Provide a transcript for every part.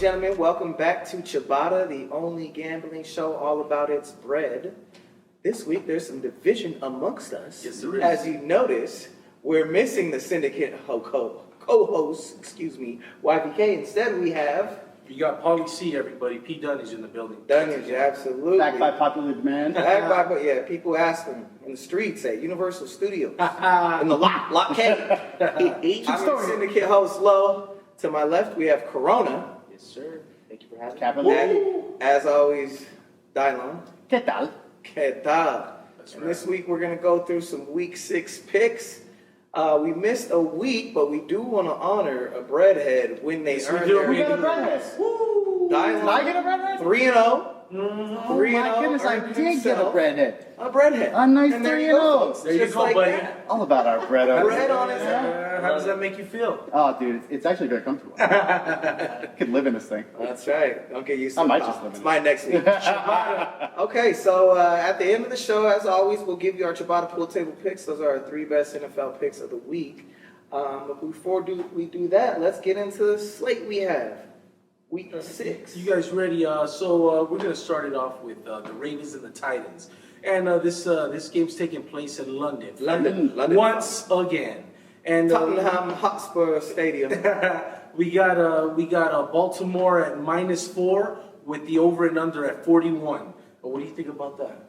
gentlemen, welcome back to Ciabatta, the only gambling show all about its bread. This week, there's some division amongst us. Yes, there is. As you notice, we're missing the syndicate co-host, YPK. Instead, we have... You got Paulie C, everybody. P. Dunnage in the building. Dunnage, absolutely. Back by popular demand. Yeah, people ask him in the streets at Universal Studios. In the Lot K. I'm the syndicate host, Lo. To my left, we have Corona. Yes, sir. Thank you for having And, as always, Dylon. ¿Qué tal? ¿Qué tal? That's And right. this week we're going to go through some Week 6 picks. We missed a week, but we do want to honor a breadhead when they earn their... We got a breadhead. Woo! Did I get a breadhead? 3-0. Oh my goodness, I did get a breadhead. A breadhead. A nice And there 3-0. you go, folks. There you Just go, like buddy. that. All about our bread. Bread on his head. How does that make you feel? Oh, dude, it's actually very comfortable. I could live in this thing. That's right. Don't get used to I it. might just live in It's it. my next week. Okay, so at the end of the show, as always, we'll give you our Ciabatta pool table picks. Those are our 3 best NFL picks of the week. But before we do that, let's get into the slate we have. Week 6. You guys ready? So we're going to start it off with the Ravens and the Titans. And this game's taking place in London. London. Once again. And Tottenham Hotspur Stadium. we got Baltimore at -4 with the over and under at 41. What do you think about that?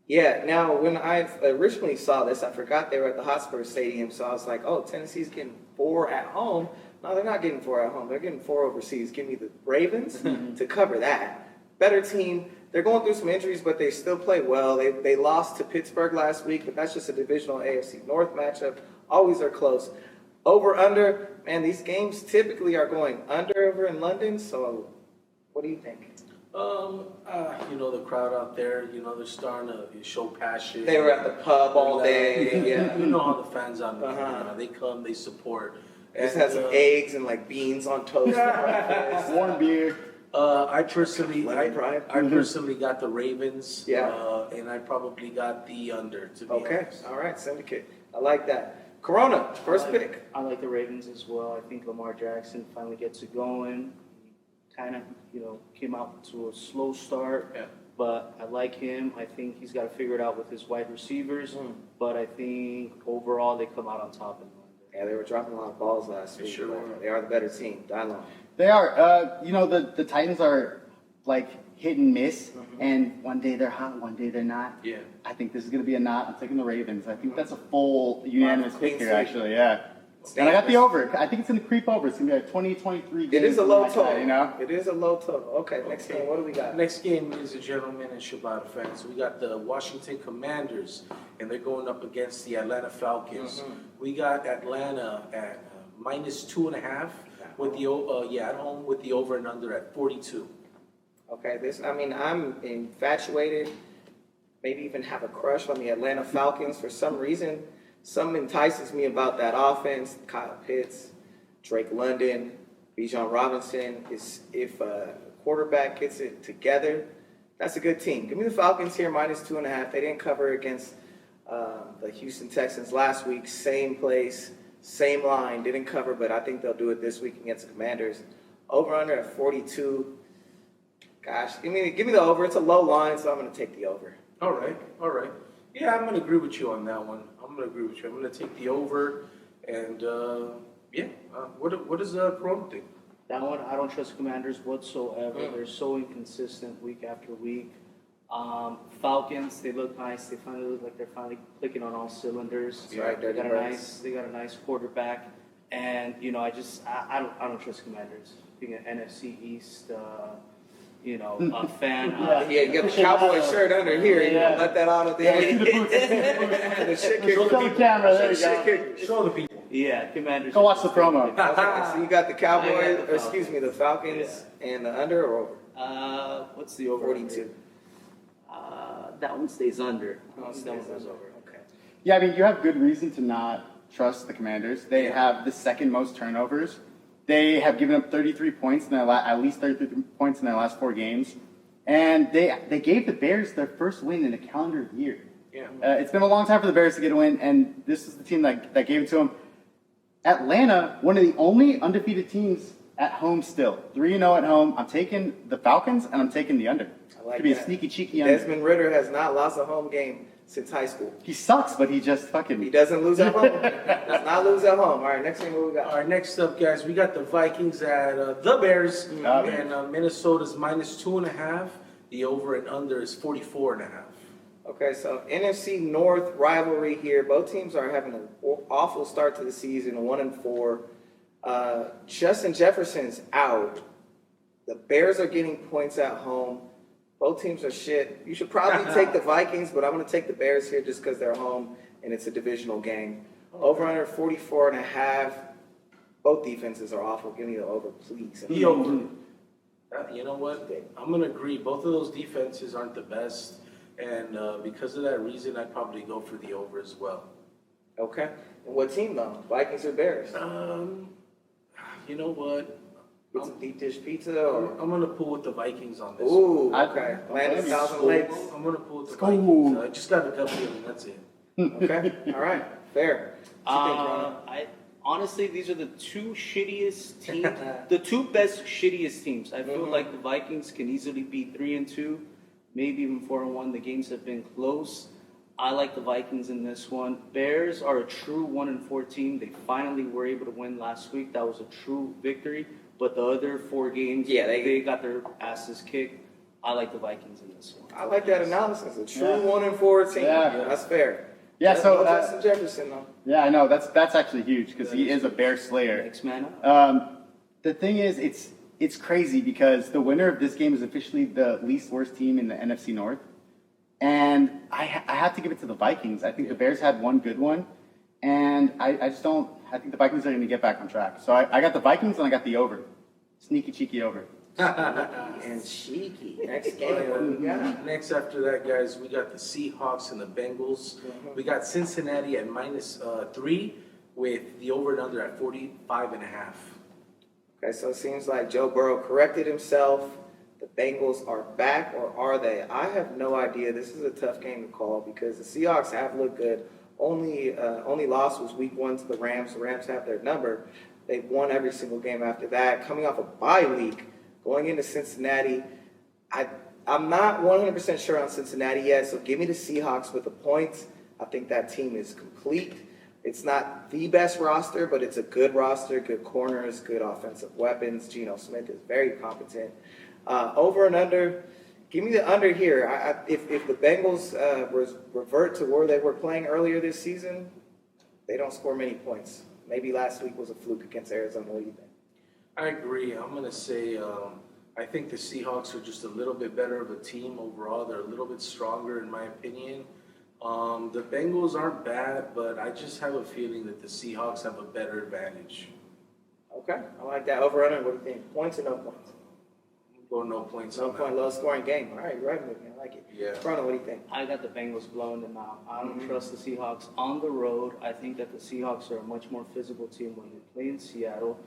Yeah, now when I originally saw this, I forgot they were at the Hotspur Stadium, so I was like, oh, Tennessee's getting 4 at home. No, they're not getting 4 at home. They're getting 4 overseas. Give me the Ravens to cover that. Better team. They're going through some injuries, but they still play well. They lost to Pittsburgh last week, but that's just a divisional AFC North matchup. Always are close. Over, under, man, these games typically are going under over in London, so what do you think? The crowd out there, they're starting to show passion. They were at the pub all day. Yeah. You know how the fans on Uh-huh. they come, they support. Just had some eggs and like beans on toast. for breakfast. Warm beer. I personally got the Ravens. Yeah. And I probably got the under, to be Okay, honest. all right, syndicate. I like that. Corona, first pick. I like the Ravens as well. I think Lamar Jackson finally gets it going. He kind of, came out to a slow start. Yeah. But I like him. I think he's got to figure it out with his wide receivers. But I think overall they come out on top in London. Yeah, they were dropping a lot of balls last week. sure but were. They are the better team. Dylon. They are. The Titans are like hit and miss, and one day they're hot, one day they're not. Yeah. I think this is going to be a not. I'm taking the Ravens. I think that's a full unanimous Clean pick here, sweep. actually. Yeah. And I got the over. I think it's going to creep over. It's going to be a 20-23 game. It is a low on my side, total. It is a low total. Okay, next game, what do we got? Next game, ladies and gentlemen, and Ciabatta fans, we got the Washington Commanders, and they're going up against the Atlanta Falcons. We got Atlanta at -2.5 with the at home with the over and under at 42. Okay, I'm infatuated, maybe even have a crush on the Atlanta Falcons for some reason. Something entices me about that offense. Kyle Pitts, Drake London, Bijan Robinson. If a quarterback gets it together, that's a good team. Give me the Falcons here, -2.5. They didn't cover against the Houston Texans last week. Same place, same line. Didn't cover, but I think they'll do it this week against the Commanders. Over under at 42. Gosh, give me the over. It's a low line, so I'm going to take the over. All right. Yeah, I'm going to agree with you on that one. I'm going to take the over, and what does Corona think? That one, I don't trust Commanders whatsoever. They're so inconsistent week after week. Falcons, they look nice. They finally look like they're finally clicking on all cylinders. That's right, They Dirty got a Birds. nice quarterback, and I don't trust Commanders. Being an NFC East, fan. Yeah, you got the Cowboy shirt under here. You Yeah. don't let that out of there. The shit kicker. Show the camera. There you Shit go. kicker. Show the people. Yeah, Commanders. Go watch the promo. Okay, so you got the Cowboys, I got the or excuse me, the Falcons, and the under or over? What's the over? 42. That one stays under. Oh, it That stays one goes under. over. Okay. Yeah, I mean, you have good reason to not trust the Commanders. They have the second most turnovers. They have given up 33 points in at least 33 points in their last 4 games. And they gave the Bears their first win in a calendar year. Yeah. It's been a long time for the Bears to get a win, and this is the team that gave it to them. Atlanta, one of the only undefeated teams at home still. 3-0 at home. I'm taking the Falcons, and I'm taking the under. I like Could be that. a sneaky, cheeky under. Desmond Ridder has not lost a home game since high school. He sucks, but he just He fucking... doesn't lose at home. Does not lose at home. All right, next thing what we got? All right, next up, guys, we got the Vikings at the Bears, and Minnesota's -2.5. The over and under is 44.5. Okay, so NFC North rivalry here. Both teams are having an awful start to the season, 1-4. Justin Jefferson's out. The Bears are getting points at home. Both teams are shit. You should probably take the Vikings, but I'm going to take the Bears here just because they're home and it's a divisional game. Over under 44.5. Both defenses are awful. Give me the over, please. The over. You know what? I'm going to agree. Both of those defenses aren't the best. And because of that reason, I'd probably go for the over as well. Okay. And what team, though? Vikings or Bears? You know what? Get some deep dish pizza? Or? I'm going to pull with the Vikings on this Ooh, one. okay. Land of 1,000 Lakes. I'm going to pull with the go. Vikings. I just got a gut feeling. That's it. Okay. All right. Fair. What you think, Ron? Honestly, these are the two shittiest teams, the two best shittiest teams. I feel like the Vikings can easily be 3-2, maybe even 4-1. The games have been close. I like the Vikings in this one. Bears are a true 1-4 team. They finally were able to win last week. That was a true victory. But the other 4 games, they got their asses kicked. I like the Vikings in this one. I like that analysis. A true 1-4 team. Yeah. That's fair. Yeah, so... Justin Jefferson, though. yeah, I know. That's actually huge because he is a Bear slayer. Next man up. The thing is, it's crazy because the winner of this game is officially the least worst team in the NFC North. And I have to give it to the Vikings. I think the Bears had one good one. And I just don't... I think the Vikings are going to get back on track. So I got the Vikings and I got the over. Sneaky, cheeky over. And cheeky. Next game, what do we got? Next after that, guys, we got the Seahawks and the Bengals. We got Cincinnati at -3 with the over and under at 45.5. Okay, so it seems like Joe Burrow corrected himself. The Bengals are back, or are they? I have no idea. This is a tough game to call because the Seahawks have looked good. Only loss was week 1 to the Rams. The Rams have their number. They've won every single game after that. Coming off a bye week, going into Cincinnati, I'm not 100% sure on Cincinnati yet, so give me the Seahawks with the points. I think that team is complete. It's not the best roster, but it's a good roster, good corners, good offensive weapons. Geno Smith is very competent. Over and under, give me the under here. If the Bengals revert to where they were playing earlier this season, they don't score many points. Maybe last week was a fluke against Arizona. What do you think? I agree. I'm going to say I think the Seahawks are just a little bit better of a team overall. They're a little bit stronger, in my opinion. The Bengals aren't bad, but I just have a feeling that the Seahawks have a better advantage. Okay, I like that. Over under, what do you think? Points or no points? Go no points. No on point, that. low scoring game. All right, you're right with me. I like it. Yeah. Toronto, what do you think? I got the Bengals blowing them out. I don't trust the Seahawks on the road. I think that the Seahawks are a much more physical team when they play in Seattle.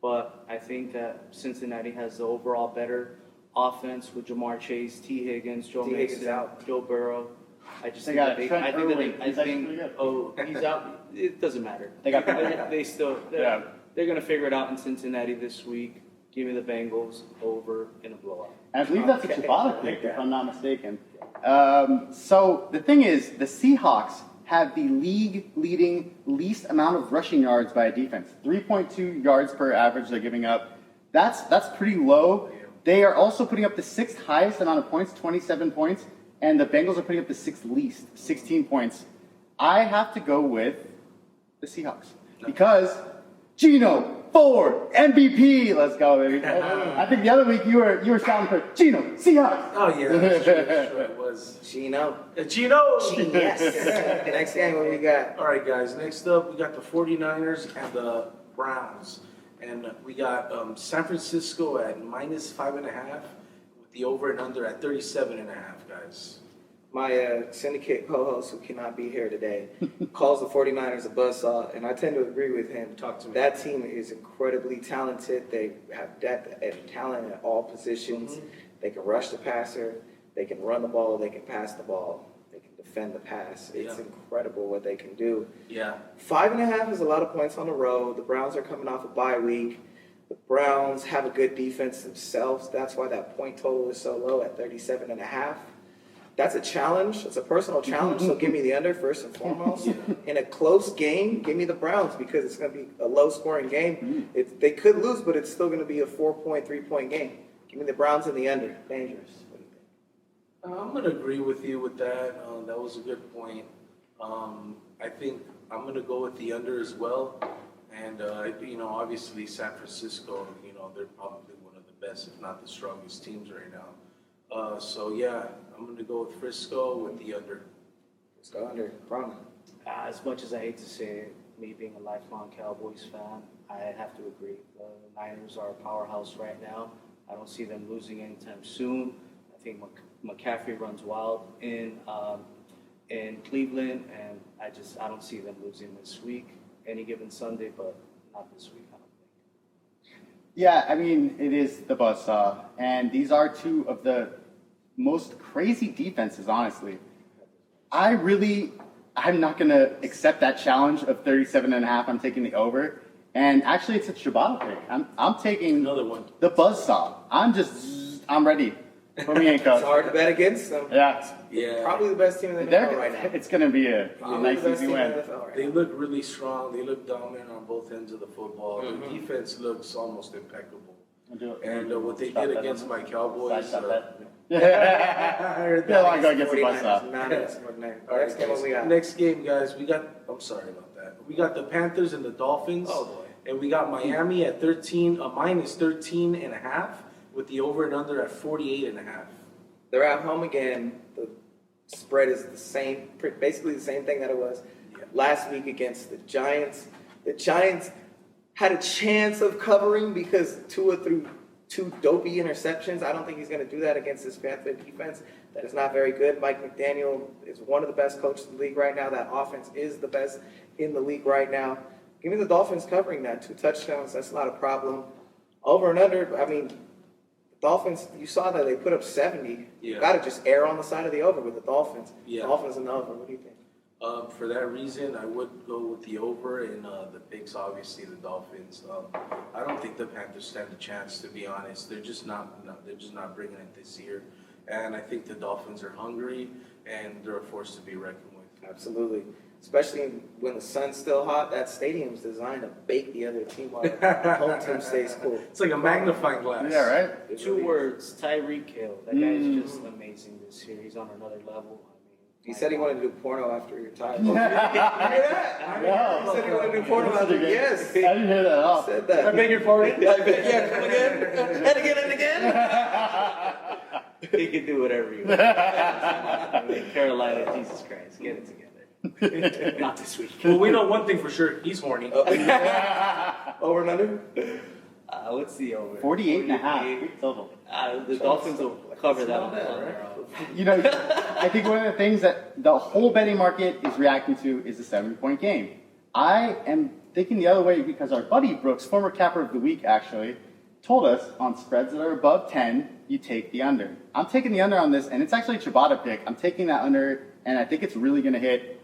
But I think that Cincinnati has the overall better offense with Jamar Chase, T. Higgins, Joe T. Higgins Mixon, out. Joe Burrow. I just They think got that Trent I think that Irwin. He's actually pretty good. he's out. It doesn't matter. They got They're going to figure it out in Cincinnati this week. Give me the Bengals over in a blowout. And I believe that's a Okay. Ciabatta pick, if I'm not mistaken. So the thing is, the Seahawks have the league-leading least amount of rushing yards by a defense. 3.2 yards per average they're giving up. That's pretty low. They are also putting up the 6th highest amount of points, 27 points, and the Bengals are putting up the 6th least, 16 points. I have to go with the Seahawks because Geno Ford MVP. Let's go, baby. I think the other week you were shouting for Geno Seahawks. Oh, yeah, that's true. That's right. It was. Gino. Gino! Yes. Next game, what we got? All right, guys. Next up, we got the 49ers and the Browns. And we got San Francisco at -5.5 with the over and under at 37.5, guys. My syndicate co-host, who cannot be here today, calls the 49ers a buzzsaw, and I tend to agree with him. Talk to me. That team is incredibly talented. They have depth and talent at all positions. They can rush the passer. They can run the ball. They can pass the ball. They can defend the pass. It's incredible what they can do. Yeah. 5.5 is a lot of points on the road. The Browns are coming off a bye week. The Browns have a good defense themselves. That's why that point total is so low at 37.5. That's a challenge. It's a personal challenge. So give me the under first and foremost. In a close game, give me the Browns because it's going to be a low-scoring game. They could lose, but it's still going to be a 4-point, 3-point game. Give me the Browns and the under. Dangerous. What do you think? I'm going to agree with you with that. That was a good point. I think I'm going to go with the under as well. And, obviously San Francisco, they're probably one of the best, if not the strongest teams right now. I'm going to go with Frisco with the under. Frisco under. Ron. As much as I hate to say it, me being a lifelong Cowboys fan, I have to agree. The Niners are a powerhouse right now. I don't see them losing anytime soon. I think McCaffrey runs wild in Cleveland, and I don't see them losing this week. Any given Sunday, but not this week, I don't think. Yeah, I mean, it is the buzzsaw, and these are two of the most crazy defenses, honestly. I'm not going to accept that challenge of 37.5. I'm taking the over. And actually, it's a Ciabatta pick. I'm taking Another one. The buzzsaw. I'm ready. Put me in, coach. It's hard to bet against them. Yeah. Probably the best team in the NFL right now. It's going to be a Probably nice, the best easy team in win. the NFL right They now. look really strong. They look dominant on both ends of the football. The defense looks almost impeccable. And what they did against my Cowboys. Yeah, I want to go against the 49ers, buzzsaw. not against the 49ers. All right, Next game, what we got? Next game, guys, I'm sorry about that. We got the Panthers and the Dolphins. Oh, boy. And we got Miami at minus 13.5 with the over and under at 48.5. They're at home again. The spread is the same, basically the same thing that it was last week against the Giants. The Giants had a chance of covering because Tua threw 2 dopey interceptions. I don't think he's going to do that against this Panther defense. That is not very good. Mike McDaniel is one of the best coaches in the league right now. That offense is the best in the league right now. Give me the Dolphins covering that. 2 touchdowns, that's not a problem. Over and under, I mean, Dolphins, you saw that they put up 70. Yeah. You got to just err on the side of the over with the Dolphins. Yeah. Dolphins and the over. What do you think? For that reason, I would go with the over and the picks, obviously, the Dolphins. I don't think the Panthers stand a chance, to be honest. They're just not bringing it this year. And I think the Dolphins are hungry, and they're a force to be reckoned with. Absolutely. Especially when the sun's still hot. That stadium's designed to bake the other team while the home team stays cool. It's like a magnifying glass. Yeah, right? It 2 really is. words, Tyreek Hill. That guy is just amazing this year. He's on another level. He said he wanted to do porno after he retired. Yeah. You hear that? Yeah. He said he wanted to do porno after. Yes. I didn't hear that at all. He said that. I beg your pardon? Yeah, come again. And again and again. He can do whatever he wants. I mean, Carolina, Jesus Christ, get it together. Not this week. Well, we know one thing for sure. He's horny. Over and under? What's the over? 48.5 total. The Dolphins will cover that on that, their right? own. You know, I think one of the things that the whole betting market is reacting to is the 7-point game. I am thinking the other way because our buddy Brooks, former capper of the week actually, told us on spreads that are above 10, you take the under. I'm taking the under on this, and it's actually a Ciabatta pick. I'm taking that under, and I think it's really going to hit.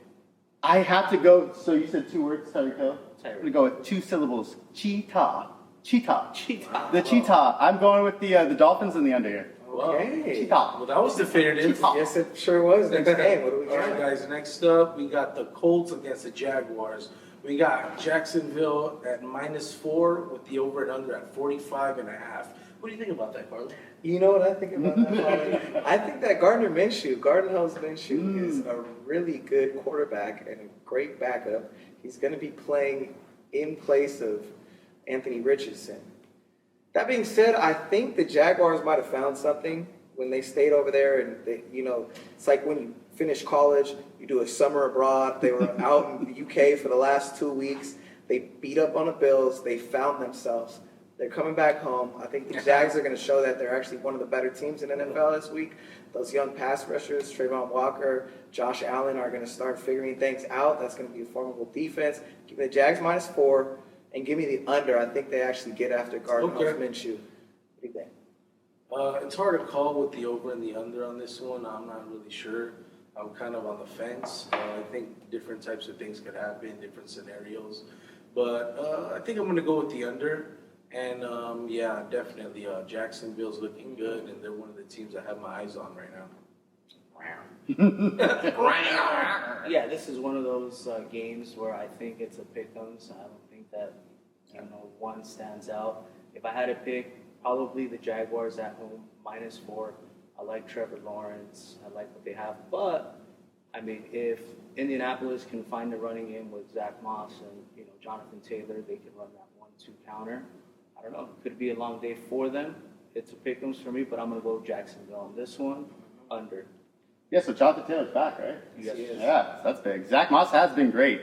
I have to go, so you said 2 words, Tyreek Hill? I'm going to go with 2 syllables. Cheetah. The cheetah. I'm going with the Dolphins and the under here. Okay. Cheetah. Well, that was definitive. Cheetah. Yes, it sure was. Next game. What do we All right, got? guys. Next up, we got the Colts against the Jaguars. We got Jacksonville at minus 4 with the over and under at 45.5. What do you think about that, Carlos? You know what I think about that, Holly? I think that Gardner Minshew is a really good quarterback and a great backup. He's going to be playing in place of Anthony Richardson. That being said, I think the Jaguars might have found something when they stayed over there. And, it's like when you finish college, you do a summer abroad. They were out in the UK for the last 2 weeks. They beat up on the Bills. They found themselves. They're coming back home. I think the Jags are going to show that they're actually one of the better teams in NFL this week. Those young pass rushers, Trayvon Walker, Josh Allen, are going to start figuring things out. That's going to be a formidable defense. Give me the Jags minus 4. And give me the under. I think they actually get after Gardner Minshew. What do you think? It's hard to call with the over and the under on this one. I'm not really sure. I'm kind of on the fence. I think different types of things could happen, different scenarios. But I think I'm going to go with the under. And yeah, definitely Jacksonville's looking good, and they're one of the teams I have my eyes on right now. Yeah, this is one of those games where I think it's a pick-ems. I don't think that one stands out. If I had to pick, probably the Jaguars at home -4. I like Trevor Lawrence. I like what they have, but I mean, if Indianapolis can find a running game with Zach Moss and Jonathan Taylor, they can run that 1-2 counter. I don't know. Could be a long day for them. It's a pick-ems for me, but I'm gonna go Jacksonville on this one. Under. Yeah, so Jonathan Taylor's back, right? Yes, he is. Yeah, that's big. Zach Moss has been great.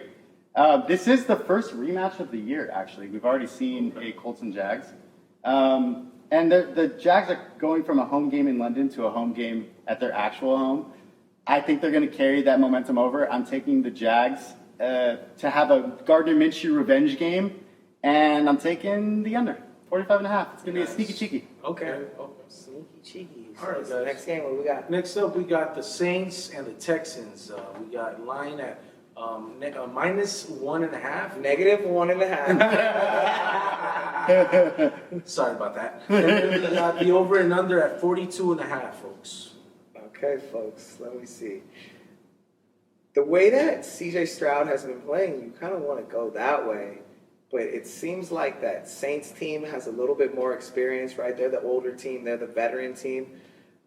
This is the first rematch of the year, actually. We've already seen a Colts and Jags. And the Jags are going from a home game in London to a home game at their actual home. I think they're going to carry that momentum over. I'm taking the Jags to have a Gardner Minshew revenge game, and I'm taking the under, 45.5. It's going to be a sneaky cheeky. Okay. Sneaky cheeky. All right, So guys. next game, what do we got? Next up, we got the Saints and the Texans. We got line at -1.5. -1.5. Sorry about that. And then we got the over and under at 42.5, folks. Okay, folks, let me see. The way that CJ Stroud has been playing, you kind of want to go that way. But it seems like that Saints team has a little bit more experience, right? They're the older team, they're the veteran team,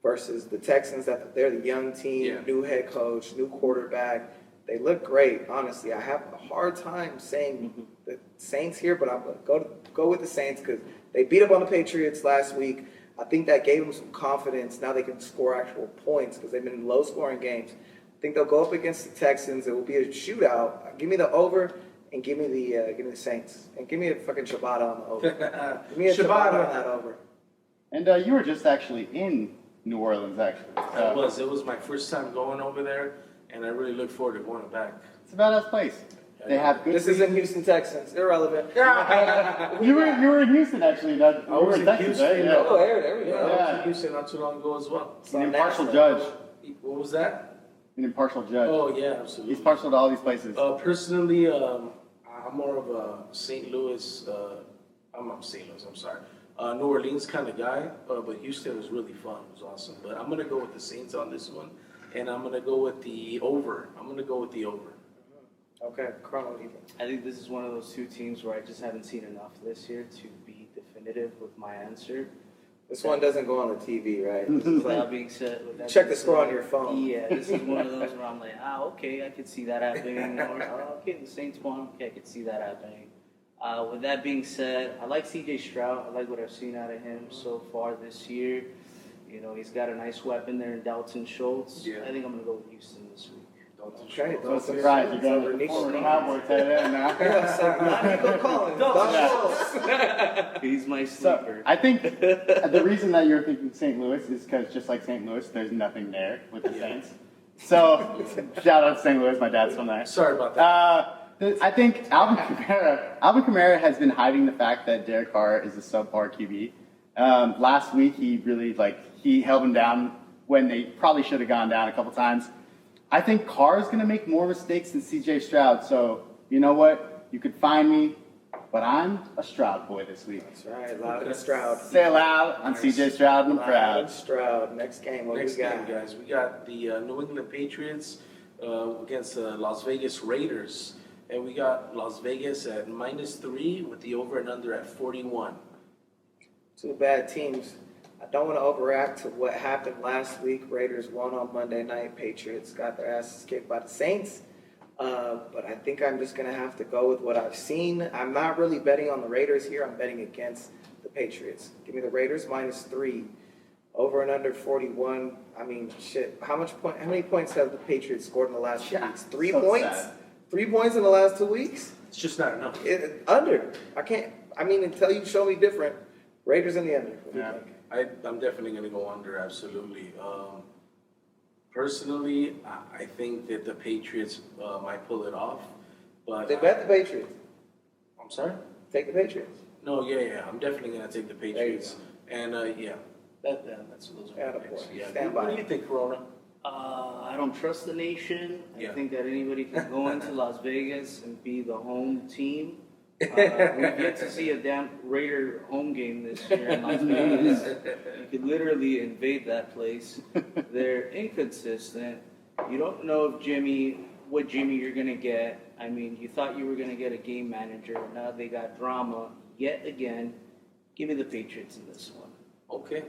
versus the Texans, they're the young team, Yeah. new head coach, new quarterback. They look great, honestly. I have a hard time saying the Saints here, but I'm going to go with the Saints because they beat up on the Patriots last week. I think that gave them some confidence. Now they can score actual points because they've been in low-scoring games. I think they'll go up against the Texans. It will be a shootout. Give me the over and give me the Saints. And give me a fucking Ciabatta on the over. Give me a Ciabatta on that over. And you were just actually in New Orleans, actually. So It was my first time going over there, and I really look forward to going back. it's a badass place. They have good. This isn't Houston Texans. Irrelevant. You were in Houston, actually. You I was were in in Texas, Houston, right? yeah. Yeah. Oh, there we go. I was Yeah. in Houston not too long ago as well. An impartial judge. What was that? An impartial judge. Oh, yeah, absolutely. He's partial to all these places. Personally, I'm more of a St. Louis, I'm not St. Louis, I'm sorry. New Orleans kind of guy, but Houston was really fun. It was awesome. But I'm going to go with the Saints on this one, and I'm going to go with the over. Okay, Chrono, what do you think? I think this is one of those two teams where I just haven't seen enough this year to be definitive with my answer. This one doesn't go on the TV, right? With that being said, Check the score on your phone. Yeah, this is one of those where I'm like, okay, I could see that happening. Or, okay, the Saints won. Okay, I could see that happening. With that being said, I like CJ Stroud. I like what I've seen out of him so far this year. He's got a nice weapon there in Dalton Schultz. Yeah. I think I'm going to go with Houston this week. Okay, No surprise, you're going with the former Cowboy tight end now. Nico Collins. Don He's my So, sleeper. I think the reason that you're thinking St. Louis is because just like St. Louis, there's nothing there with the Saints. So, shout out to St. Louis. My dad's from there. Sorry about that. I think Alvin Kamara has been hiding the fact that Derek Carr is a subpar QB. Last week, he held him down when they probably should have gone down a couple times. I think Carr is going to make more mistakes than CJ Stroud. So, you know what? You could find me, but I'm a Stroud boy this week. That's right, Loud and Stroud. Say it loud. I'm CJ Stroud and I'm Loud proud. and Stroud. Next game, what Next we got? game, guys. We got the New England Patriots against the Las Vegas Raiders. And we got Las Vegas at -3 with the over and under at 41. Two bad teams. I don't want to overreact to what happened last week. Raiders won on Monday night. Patriots got their asses kicked by the Saints. But I think I'm just going to have to go with what I've seen. I'm not really betting on the Raiders here. I'm betting against the Patriots. Give me the Raiders -3. Over and under 41. I mean, shit. How many points have the Patriots scored in the last 2 weeks? 3 so points? sad. 3 points in the last 2 weeks? It's just not enough. Under. Until you show me different. Raiders in the under. What do you Yeah. think? I'm definitely going to go under, absolutely. Personally, I think that the Patriots might pull it off. But They bet the Patriots. I'm sorry? Take the Patriots. No, yeah. I'm definitely going to take the Patriots. And that's those are my Attaboy. picks. Yeah. Stand What by. do you think, Corona? I don't trust the nation. I Yeah. think that anybody can go into Las Vegas and be the home team We've yet to see a damn Raider home game this year in Las Vegas. You could literally invade that place. They're inconsistent. You don't know if what Jimmy you're gonna get. I mean, you thought you were gonna get a game manager. Now they got drama yet again. Give me the Patriots in this one. Okay.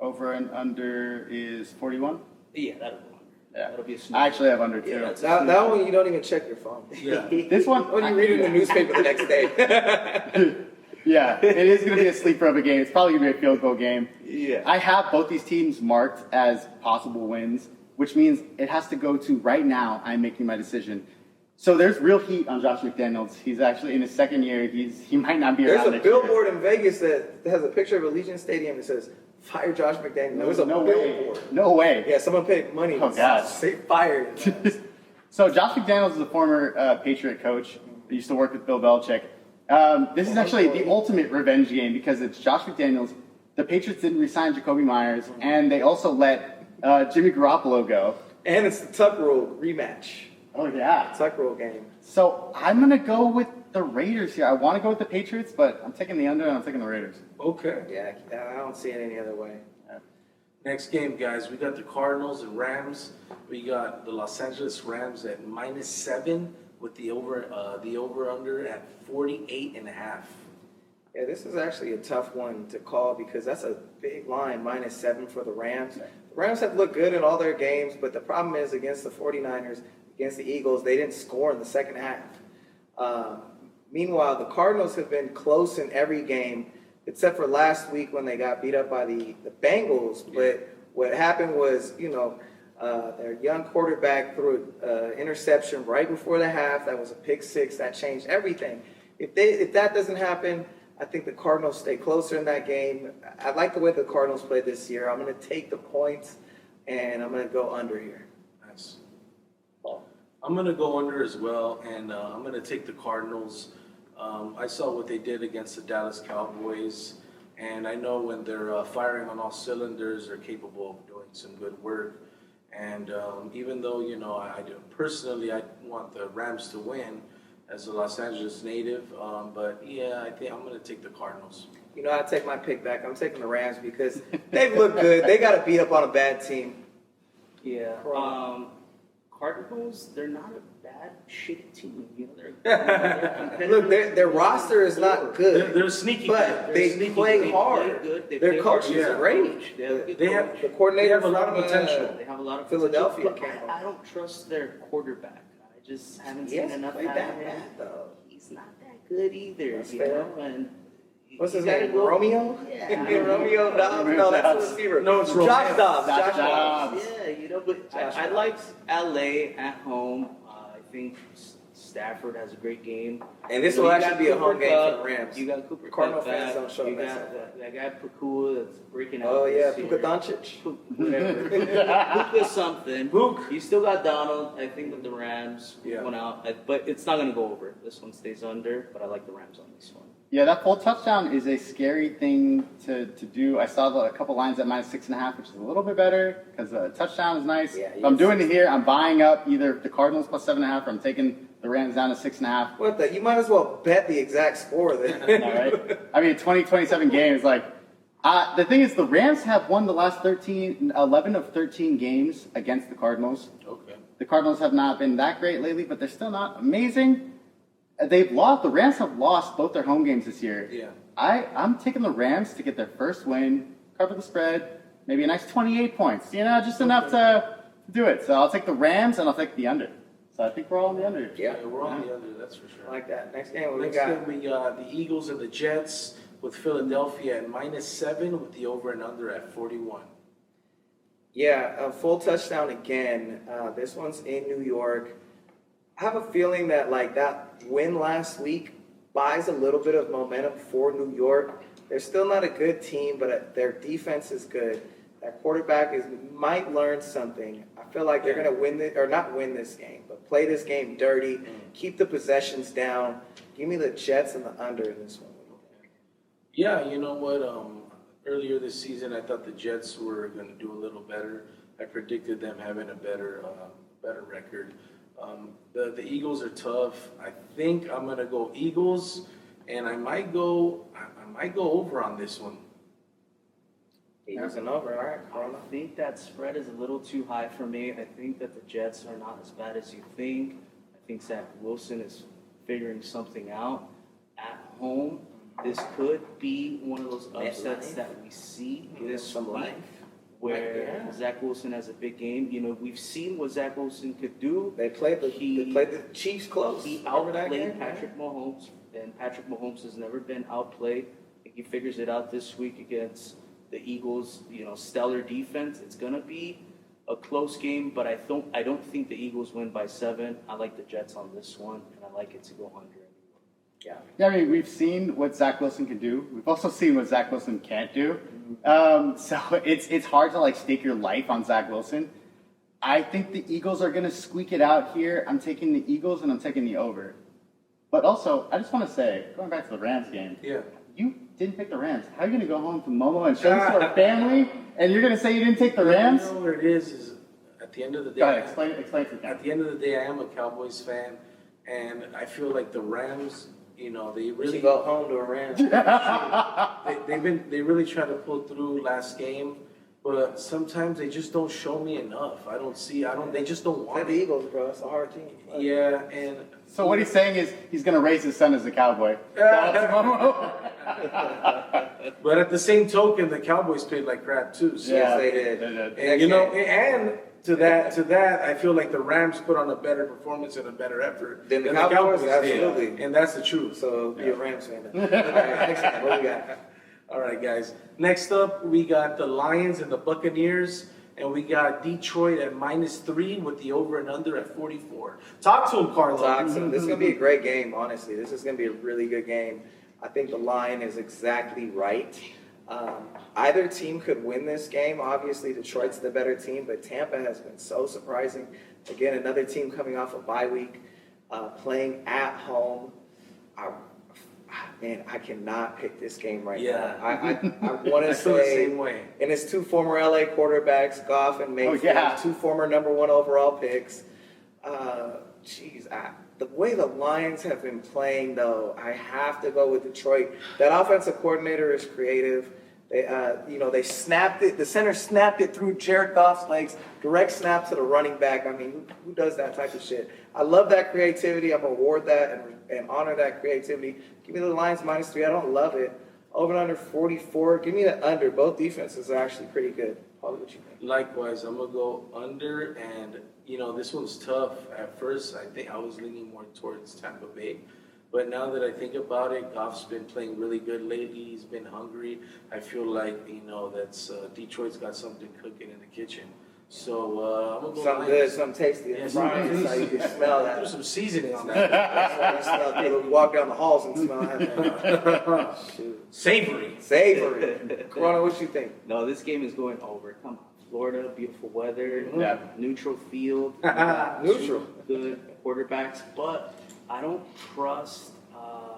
Over and under is 41. Yeah, that'll go under. Yeah. That'll be a I actually have under 2. Yeah, that one you don't even check your phone. Yeah. This one, When you read it in the newspaper the next day. yeah, it is going to be a sleeper of a game. It's probably going to be a field goal game. Yeah. I have both these teams marked as possible wins, which means it has to go to right now. I'm making my decision. So there's real heat on Josh McDaniels. He's actually in his second year. He might not be There's around a next year. billboard in Vegas that has a picture of Allegiant Stadium that says, "Fire Josh McDaniels." There's a no billboard. way. No way. Yeah, someone paid money Oh, to gosh. say fired. So Josh McDaniels is a former Patriot coach. He used to work with Bill Belichick. This is actually the ultimate revenge game because it's Josh McDaniels. The Patriots didn't resign Jacoby Myers, and they also let Jimmy Garoppolo go. And it's the Tuck Rule rematch. Oh, yeah. Tuck Rule game. So I'm going to go with the Raiders here. I want to go with the Patriots, but I'm taking the under and I'm taking the Raiders. Okay. Yeah, I don't see it any other way. Next game, guys, we got the Cardinals and Rams. We got the Los Angeles Rams at -7 with the over/under at 48.5. Yeah, this is actually a tough one to call because that's a big line, -7 for the Rams. The Rams have looked good in all their games, but the problem is against the 49ers, against the Eagles, they didn't score in the second half. Meanwhile, the Cardinals have been close in every game, except for last week when they got beat up by the Bengals. But what happened was, their young quarterback threw an interception right before the half. That was a pick six. That changed everything. If that doesn't happen, I think the Cardinals stay closer in that game. I like the way the Cardinals played this year. I'm going to take the points, and I'm going to go under here. Nice. I'm going to go under as well, and I'm going to take the Cardinals. I saw what they did against the Dallas Cowboys, and I know when they're firing on all cylinders, they're capable of doing some good work. And even though, I want the Rams to win as a Los Angeles native, but yeah, I think I'm going to take the Cardinals. I take my pick back. I'm taking the Rams because they've looked good. They got to beat up on a bad team. Yeah. Cardinals, they're not a bad, shitty team. They're Look, their roster is not good. They're sneaky, but good. they play hard. Their coach is great. They have the coordinator a lot of from, potential. They have a lot of Philadelphia potential, but I don't trust their quarterback. I just haven't He seen hasn't enough played out that of him. bad, though. He's not that good either. That's fair. And What's his you gotta name? go- Romeo? Yeah. Romeo Dobbs? No, that's the receiver. No, it's Josh Romeo. Dobbs. Josh Josh Dobbs. Dobbs. Yeah, but Josh I Dobbs. like LA at home. I think Stafford has a great game. And this You will got actually be a home Cooper game for Kupp, the Rams. You got Cooper Cardinal Kupp fans back. don't show You mess got up. that guy Pekua that's breaking out. Oh, yeah, this Puka year. Doncic. Whatever. Puka something. Book. You still got Donald. I think that the Rams Yeah. went out, but it's not going to go over. This one stays under, but I like the Rams on this one. Yeah, that full touchdown is a scary thing to do. I saw a couple lines at -6.5, which is a little bit better because a touchdown is nice. Yeah, If I'm doing it here, I'm buying up either the Cardinals +7.5 or I'm taking the Rams down to 6.5. What the? You might as well bet the exact score then. All right. I mean, 27 games. The thing is, the Rams have won the last 11 of 13 games against the Cardinals. Okay. The Cardinals have not been that great lately, but they're still not amazing. The Rams have lost both their home games this year. Yeah. I'm taking the Rams to get their first win, cover the spread, maybe a nice 28 points. Just enough to do it. So I'll take the Rams and I'll take the under. So I think we're all on the under. Yeah. We're on the under, that's for I sure. like that. Next game, what we Next got? game, we got the Eagles and the Jets with Philadelphia at -7 with the over and under at 41. Yeah, a full touchdown again. This one's in New York. I have a feeling that that win last week buys a little bit of momentum for New York. They're still not a good team, but their defense is good. That quarterback might learn something. I feel like they're going to win this, or not win this game, but play this game dirty, keep the possessions down. Give me the Jets and the under in this one. Yeah, you know what? Earlier this season, I thought the Jets were going to do a little better. I predicted them having a better record. The Eagles are tough. I think I'm going to go Eagles, and I might go over on this one. Eagles and over, all right, I Corona. think that spread is a little too high for me. I think that the Jets are not as bad as you think. I think Zach Wilson is figuring something out at home. This could be one of those upsets that we see this some week, life. where Yeah. Zach Wilson has a big game. You know, we've seen what Zach Wilson could do. They played the Chiefs close. He Remember that outplayed game? Patrick Mahomes, and Patrick Mahomes has never been outplayed. I think he figures it out this week against the Eagles. You know, stellar defense. It's gonna be a close game, but I don't think the Eagles win by 7. I like the Jets on this one, and I like it to go under. Yeah, I mean, we've seen what Zach Wilson can do. We've also seen what Zach Wilson can't do. So it's hard to like stake your life on Zach Wilson. I think the Eagles are going to squeak it out here. I'm taking the Eagles and I'm taking the over. But also, I just want to say, going back to the Rams game, Yeah. you didn't pick the Rams. How are you going to go home to Momo and show this to our family, and you're going to say you didn't take the Rams? You know what it is at the end of the day. Go ahead, explain it to At the end of the day, I am a Cowboys fan, and I feel like the Rams, you know, they We really should go home to a Rams. they really tried to pull through last game, but sometimes they just don't show me enough. They just don't Play want the it. Eagles, bro. It's a hard team. Yeah, and So what he's saying is he's going to raise his son as a Cowboy. but at the same token, the Cowboys played like crap too. So Yes, they did. and you know, and to that, I feel like the Rams put on a better performance and a better effort Than the Cowboys? did. Absolutely. And that's the truth. So be a Rams fan. All right, next game, what we got? All right, guys. Next up, we got the Lions and the Buccaneers, and we got Detroit at -3 with the over and under at 44. Talk to him, Carlo. Toxin. This is going to be a great game, honestly. This is going to be a really good game. I think the line is exactly right. Either team could win this game. Obviously, Detroit's the better team, but Tampa has been so surprising. Again, another team coming off a bye week, playing at home. I cannot pick this game right Yeah. now. I want I to feel the say, same way. and it's two former LA quarterbacks, Goff and Mayfield, yeah. two former #1 overall picks. The way the Lions have been playing, though, I have to go with Detroit. That offensive coordinator is creative. They snapped it. The center snapped it through Jared Goff's legs, direct snap to the running back. I mean, who does that type of shit? I love that creativity. I'm reward that and honor that creativity. Give me the Lions -3. I don't love it. Over and under 44. Give me the under. Both defenses are actually pretty good. Paul, what you think? Likewise, I'm gonna go under, and you know this one's tough. At first, I think I was leaning more towards Tampa Bay, but now that I think about it, Goff's been playing really good lately. He's been hungry. I feel like that's Detroit's got something cooking in the kitchen. So I'm gonna go Something Lions. good, something tasty. Yeah, Brian, that's how you can smell that. Throw some seasoning on that. That's why you smell people walk down the halls and smell that. Shoot. Savory. Savory. Corona, what you think? No, this game is going over. Come on, Florida, beautiful weather, Yeah. neutral field, Neutral. good quarterbacks, but I don't trust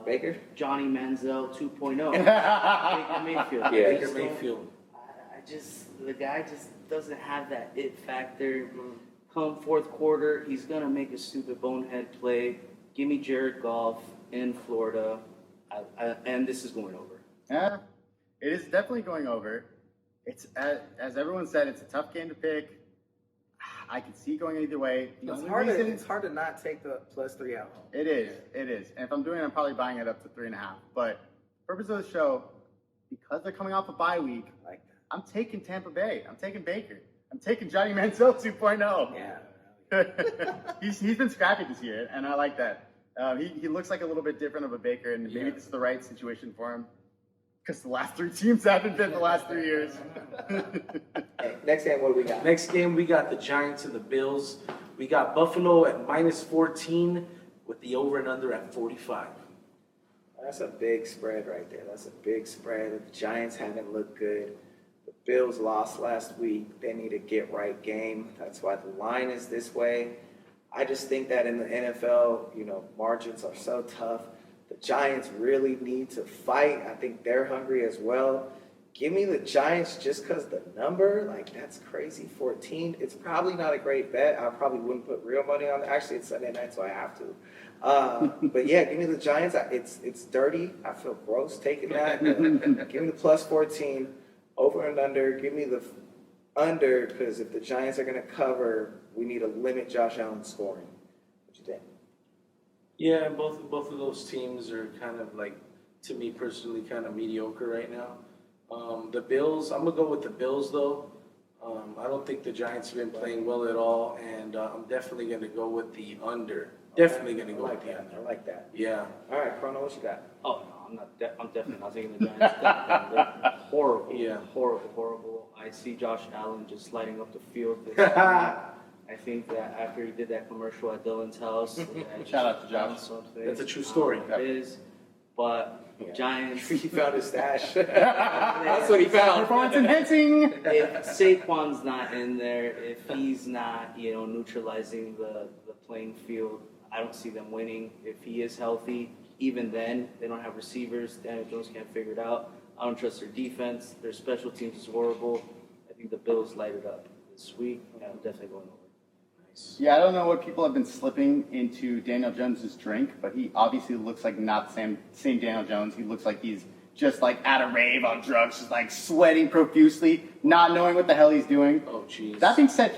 Baker? Johnny Manziel 2.0. Baker Mayfield. I Baker just don't- Mayfield. the guy just doesn't have that it factor. Come fourth quarter, he's gonna make a stupid bonehead play. Give me Jared Goff in Florida, and this is going over. Yeah, it is definitely going over. It's as everyone said, it's a tough game to pick. I can see it going either way. The It's only hard, reason it's hard to not take the +3 out. it is. And if I'm doing it, I'm probably buying it up to 3.5. But purpose of the show, because they're coming off a bye week, Like I'm taking Tampa Bay. I'm taking Baker. I'm taking Johnny Manziel 2.0. yeah. he's been scrappy this year, and I like that. He looks like a little bit different of a Baker, and maybe this is the right situation for him. Because the last 3 teams haven't been the last 3 years. Hey, next game, what do we got? Next game, we got the Giants and the Bills. We got Buffalo at -14 with the over and under at 45. That's a big spread right there. That's a big spread. The Giants haven't looked good. The Bills lost last week. They need a get-right game. That's why the line is this way. I just think that in the NFL, margins are so tough. The Giants really need to fight. I think they're hungry as well. Give me the Giants just because the number, like, that's crazy. 14. It's probably not a great bet. I probably wouldn't put real money on it. Actually, it's Sunday night, so I have to. But yeah, give me the Giants. It's dirty. I feel gross taking that. Give me the plus 14, over and under. Give me the under, because if the Giants are going to cover, we need to limit Josh Allen's scoring. What you think? Yeah, both of those teams are kind of like, to me personally, kind of mediocre right now. The Bills, I'm gonna go with the Bills though. I don't think the Giants have been playing well at all, and I'm definitely gonna go with the under. Definitely gonna go with the under. I like that. Yeah. All right, Chrono, what you got? Oh no, I'm definitely not taking the Giants. They're horrible. Yeah. Horrible. I see Josh Allen just lighting up the field this week. I think that after he did that commercial at Dylon's house, Shout out to Josh. something. That's a true story. It is, but Yeah. Giants. He found his stash. That's what he found. Performance enhancing. If Saquon's not in there, if he's not, neutralizing the playing field, I don't see them winning. If he is healthy, even then, they don't have receivers. Daniel Jones can't figure it out. I don't trust their defense. Their special teams is horrible. I think the Bills light it up this week. I'm definitely going over. Yeah, I don't know what people have been slipping into Daniel Jones' drink, but he obviously looks like not the same Daniel Jones. He looks like he's just like at a rave on drugs, just like sweating profusely, not knowing what the hell he's doing. Oh, jeez. That being said,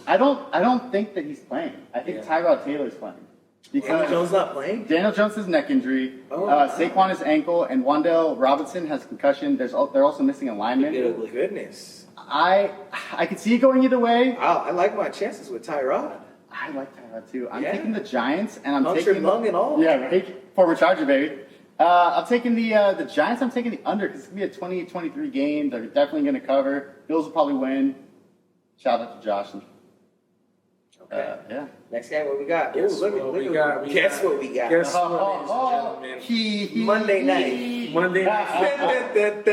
I don't think that he's playing. I think Yeah. Tyrod Taylor's playing. Daniel Because Jones not playing? Daniel Jones' neck injury, Oh, wow. Saquon his ankle, and Wan'Dale Robinson has concussion. They're also missing a lineman. Yeah. Oh, goodness. I could see it going either way. Wow, I like my chances with Tyrod. I like Tyrod too. I'm Yeah. taking the Giants, and I'm Punctured taking lung and all. Yeah, right. Former Charger, baby. I'm taking the Giants. I'm taking the under because it's gonna be a 28-23 game. They're definitely gonna cover. Bills will probably win. Shout out to Josh. Okay. Yeah. Next game, what we got? Guess Ooh, what we got? Guess what we got? Guess what, ladies and gentlemen? Monday night. Monday night.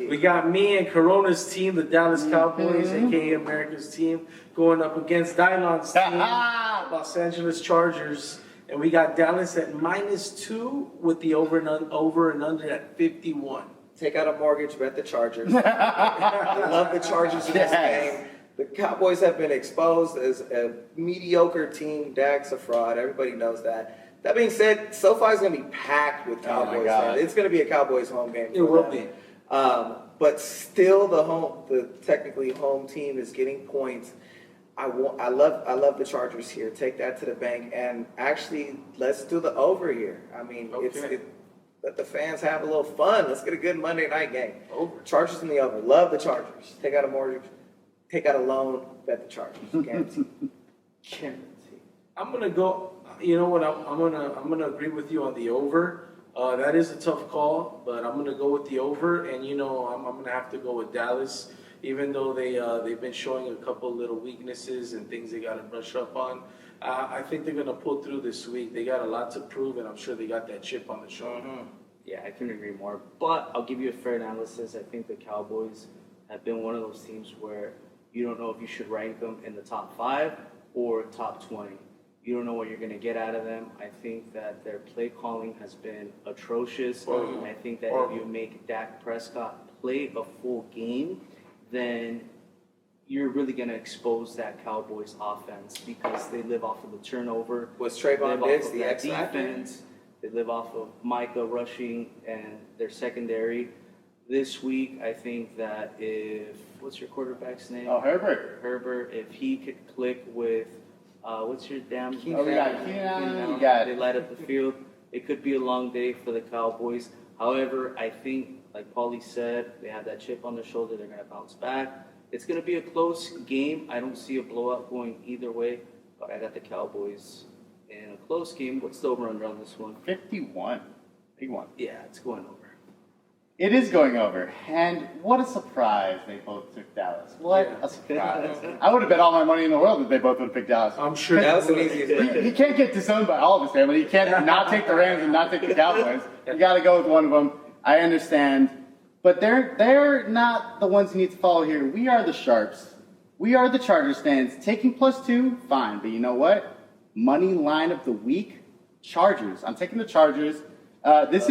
We got me and Corona's team, the Dallas Cowboys, aka America's team, going up against Dylon's team, Los Angeles Chargers. And we got Dallas at -2 with the over and under at 51. Take out a mortgage, bet the Chargers. I love the Chargers in this game. The Cowboys have been exposed as a mediocre team. Dak's a fraud. Everybody knows that. That being said, SoFi is going to be packed with Cowboys God. fans. It's going to be a Cowboys home game. It will be. But still, the technically home team is getting points. I love the Chargers here. Take that to the bank, and actually, let's do the over here. I mean, Okay. let the fans have a little fun. Let's get a good Monday night game. Over. Chargers in the over. Love the Chargers. Take out a mortgage, take out a loan, bet the Chargers. Guaranteed. Guaranteed. I'm gonna go. You know what? I'm gonna agree with you on the over. That is a tough call, but I'm gonna go with the over. And I'm gonna have to go with Dallas, even though they've been showing a couple little weaknesses and things they got to brush up on. I think they're gonna pull through this week. They got a lot to prove, and I'm sure they got that chip on the shoulder. Yeah, I couldn't agree more. But I'll give you a fair analysis. I think the Cowboys have been one of those teams where you don't know if you should rank them in the top 5 or top 20. You don't know what you're going to get out of them. I think that their play calling has been atrocious. And I think that if you make Dak Prescott play a full game, then you're really going to expose that Cowboys offense because they live off of the turnover. Was They Trayvon live off Diggs of the that X factor? defense. They live off of Micah rushing and their secondary. This week, I think that what's your quarterback's name? Oh, Herbert. Herbert, if he could click with, what's your damn? Oh, we got Keenan. We got They light up the field. It could be a long day for the Cowboys. However, I think, like Paulie said, they have that chip on their shoulder. They're going to bounce back. It's going to be a close game. I don't see a blowout going either way, but I got the Cowboys in a close game. What's the over-under on this one? 51. Big one. Yeah, it's going over. It is going over. And what a surprise they both took Dallas. What Yeah. a surprise. I would have bet all my money in the world that they both would have picked Dallas. I'm sure That was they an would. easiest bet. He can't get disowned by all of his family. He can't not take the Rams and not take the Cowboys. You got to go with one of them. I understand. But they're not the ones who need to follow here. We are the Sharps. We are the Chargers fans. Taking +2, fine. But you know what? Money line of the week, Chargers. I'm taking the Chargers. This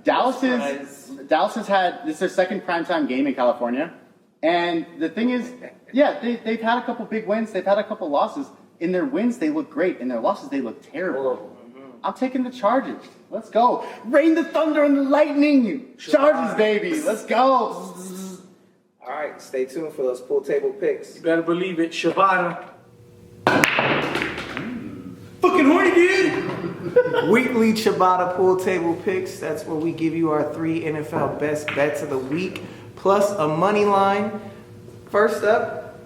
Dallas has had, this is their second primetime game in California. And the thing is, yeah, they've had a couple big wins. They've had a couple losses. In their wins, they look great. In their losses, they look terrible. I'm taking the Chargers. Let's go. Rain the thunder and the lightning. Chargers, baby. Let's go. All right, stay tuned for those pool table picks. You better believe it, Ciabatta. Fucking horny, dude. Weekly Ciabatta pool table picks. That's where we give you our 3 NFL best bets of the week, plus a money line. First up,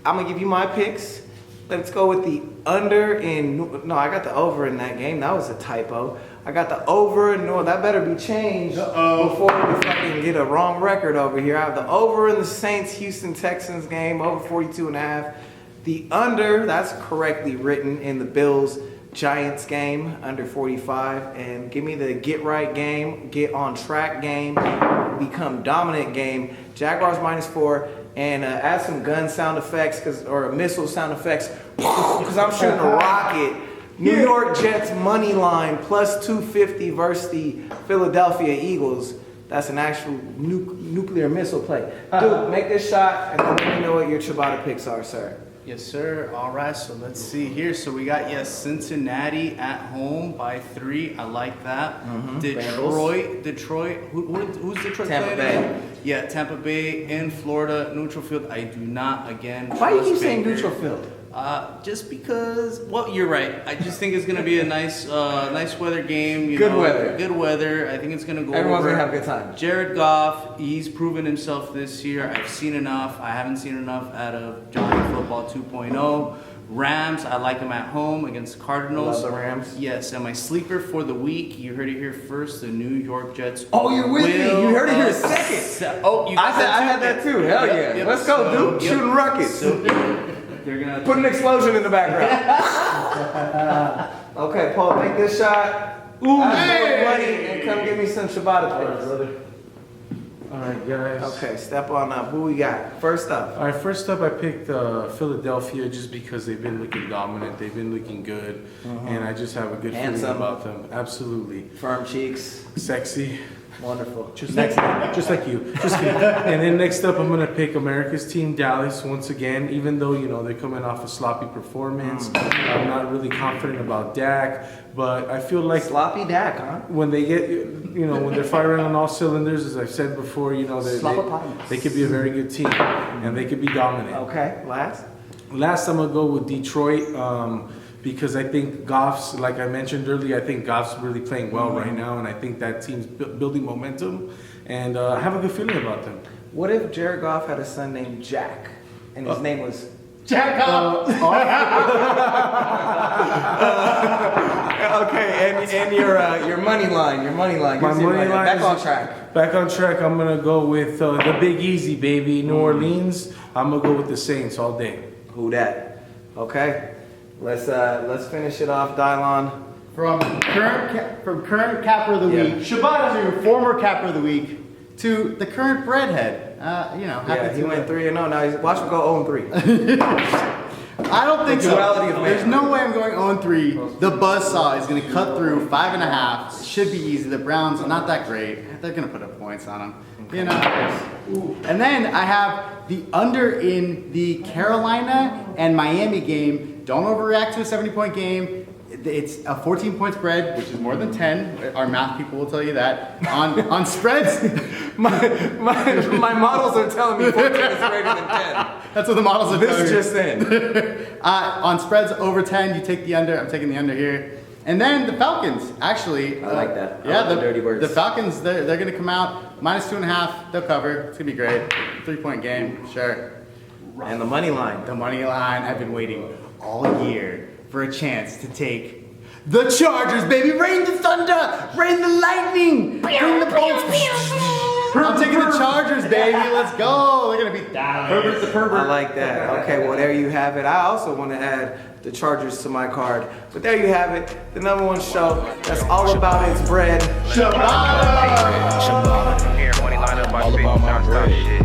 I'm gonna give you my picks. Let's go with the under in. No, I got the over in that game. That was a typo. I got the over in. No, that better be changed before we fucking get a wrong record over here. I have the over in the Saints-Houston Texans game, over 42.5. The under, that's correctly written in the Bills-Giants game, under 45. And give me the get right game, get on track game, become dominant game. Jaguars -4. And add some gun sound effects, or missile sound effects, because I'm shooting a rocket. New York Jets money line plus 250 versus the Philadelphia Eagles. That's an actual nuclear missile play. Dude, make this shot and then let me know what your Ciabatta picks are, sir. Yes, sir. All right, so let's see here. So we got, Cincinnati at home by 3. I like that. Detroit. Who's Detroit Tampa playing? Bay. Yeah, Tampa Bay in Florida, neutral field. I do not, again, Why do you keep trust saying Baker. neutral field? Just because, well, you're right. I just think it's going to be a nice weather game. Good weather. Good weather. I think it's going to go Everyone's over. going to have a good time. Jared Goff, he's proven himself this year. I've seen enough. I haven't seen enough out of Johnny Football 2.0. Rams, I like them at home against Cardinals. Love the Rams. Yes, and my sleeper for the week, you heard it here first, the New York Jets. Oh, you're with me. You heard it here second. You I had that too. Hell yeah. Yep. Let's go, dude. Shooting rockets. So they're gonna Put an explosion in the background. Okay, Paul, make this shot. Ooh, Hey! Money and come give me some Ciabatta picks. All right, guys. Okay, step on up. Who we got? First up. All right, first up, I picked Philadelphia just because they've been looking dominant. They've been looking good, and I just have a good Handsome. feeling about them. Absolutely. Firm cheeks. Sexy. Wonderful. Just like you. Just kidding. And then next up, I'm going to pick America's team, Dallas, once again. Even though, they're coming off a sloppy performance. I'm not really confident about Dak. But I feel like Sloppy Dak, huh? when they get, when they're firing on all cylinders, as I've said before, they could be a very good team. And they could be dominant. Okay, last. Last, I'm going to go with Detroit. Because I think Goff's, like I mentioned earlier, I think Goff's really playing well right now, and I think that team's building momentum, and I have a good feeling about them. What if Jared Goff had a son named Jack, and his name was Jack Goff. Okay, and your money line. My money line Back is- on track. Back on track, I'm going to go with the Big Easy, baby, New Orleans. I'm going to go with the Saints all day. Who that? Okay. Let's finish it off, Dylon. From current capper of the week, Ciabatta to former capper of the week, to the current breadhead. Happy He to went 3-0. Now watch him go 0-3. I don't think so. duality of man. There's no way I'm going 0-3. The buzzsaw is going to cut through 5.5. It should be easy. The Browns are not that great. They're going to put up points on them. And then I have the under in the Carolina and Miami game. Don't overreact to a 70-point game. It's a 14 point spread, which is more than 10. Our math people will tell you that. On spreads, my models are telling me 14 is greater than 10. that's what the models are telling This you. just in. On spreads over 10, you take the under. I'm taking the under here. And then the Falcons, actually. I like that. I Yeah, like the dirty words. The Falcons, they're going to come out -2.5. They'll cover. It's going to be great. 3-point game, sure. And the money line. The money line, I've been waiting all year for a chance to take the Chargers, baby. Rain the thunder, rain the lightning, rain the bolts. I'm taking the Chargers, baby. Let's go. They're going to be Herbert the pervert. I like that. Okay, well, there you have it. I also want to add the Chargers to my card. But there you have it. The #1 show that's all about its bread. Ciabatta. Here, money line up by 50, non-stop shit.